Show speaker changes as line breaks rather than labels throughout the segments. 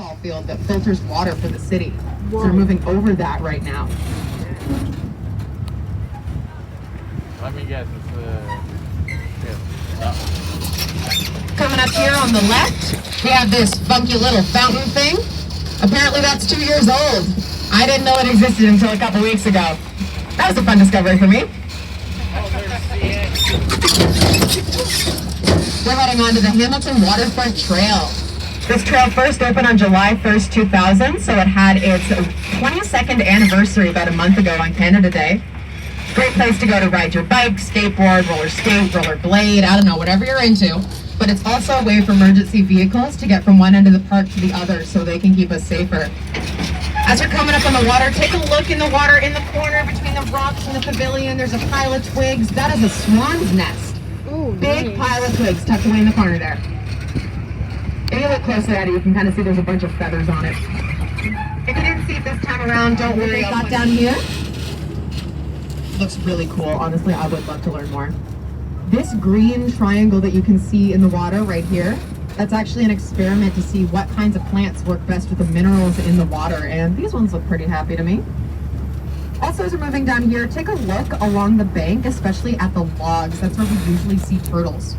football field that filters water for the city.
Whoa.
So we're moving over that right now.
Let me guess, it's
Coming up here on the left, we have this funky little fountain thing. Apparently that's 2 years old. I didn't know it existed until a couple weeks ago. That was a fun discovery for me. We're heading on to the Hamilton Waterfront Trail. This trail first opened on July 1st, 2000, so it had its 22nd anniversary about a month ago on Canada Day. Great place to go to ride your bike, skateboard, roller skate, roller blade, I don't know, whatever you're into. But it's also a way for emergency vehicles to get from one end of the park to the other so they can keep us safer. As you're coming up on the water, take a look in the water in the corner between the rocks and the pavilion. There's a pile of twigs. That is a swan's nest.
Ooh,
Big
nice.
pile of twigs tucked away in the corner there. If you look closely at it, you can kind of see there's a bunch of feathers on it. If you didn't see it this time around, don't worry. Got down here. Looks really cool. Honestly, I would love to learn more. This green triangle that you can see in the water right here, that's actually an experiment to see what kinds of plants work best with the minerals in the water, and these ones look pretty happy to me. Also, as we're moving down here, take a look along the bank, especially at the logs. That's where we usually see turtles.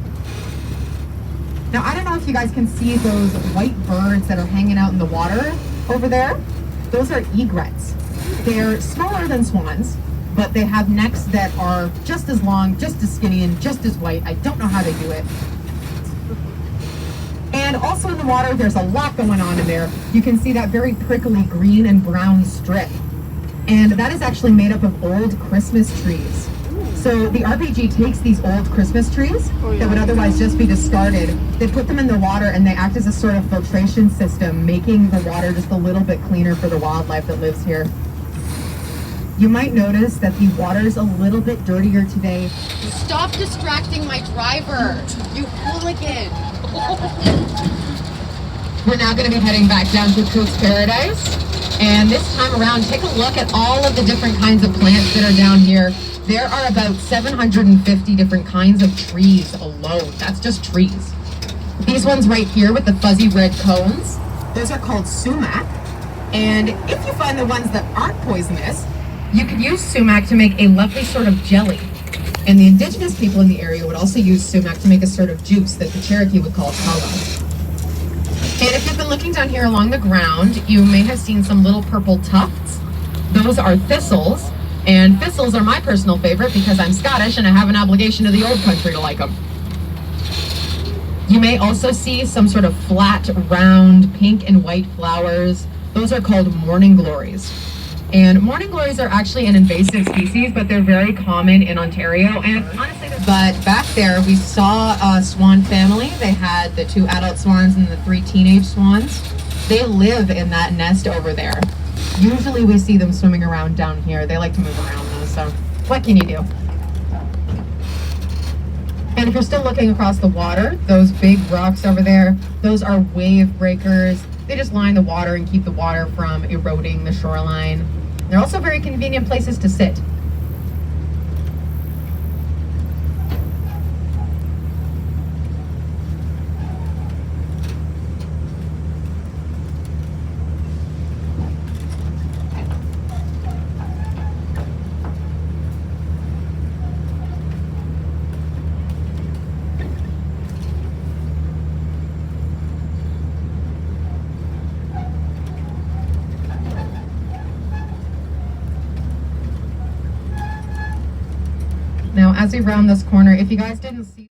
Now, I don't know if you guys can see those white birds that are hanging out in the water over there. Those are egrets. They're smaller than swans, but they have necks that are just as long, just as skinny, and just as white. I don't know how they do it. And also in the water, there's a lot going on in there. You can see that very prickly green and brown strip. And that is actually made up of old Christmas trees. So the RPG takes these old Christmas trees that would otherwise just be discarded. They put them in the water and they act as a sort of filtration system, making the water just a little bit cleaner for the wildlife that lives here. You might notice that the water is a little bit dirtier today. Stop distracting my driver, you hooligan. We're now going to be heading back down to Cook's Paradise. And this time around, take a look at all of the different kinds of plants that are down here. There are about 750 different kinds of trees alone. That's just trees. These ones right here with the fuzzy red cones, those are called sumac. And if you find the ones that aren't poisonous, you could use sumac to make a lovely sort of jelly. And the indigenous people in the area would also use sumac to make a sort of juice that the Cherokee would call kalo. And if you've been looking down here along the ground, you may have seen some little purple tufts. Those are thistles, and thistles are my personal favorite because I'm Scottish and I have an obligation to the old country to like them. You may also see some sort of flat, round, pink and white flowers. Those are called morning glories. And morning glories are actually an invasive species, but they're very common in Ontario. And honestly, but back there we saw a swan family. They had the 2 adult swans and the 3 teenage swans. They live in that nest over there. Usually we see them swimming around down here. They like to move around though, so what can you do? And if you're still looking across the water, those big rocks over there, those are wave breakers. They just line the water and keep the water from eroding the shoreline. They're also very convenient places to sit. Now, as we round this corner, if you guys didn't see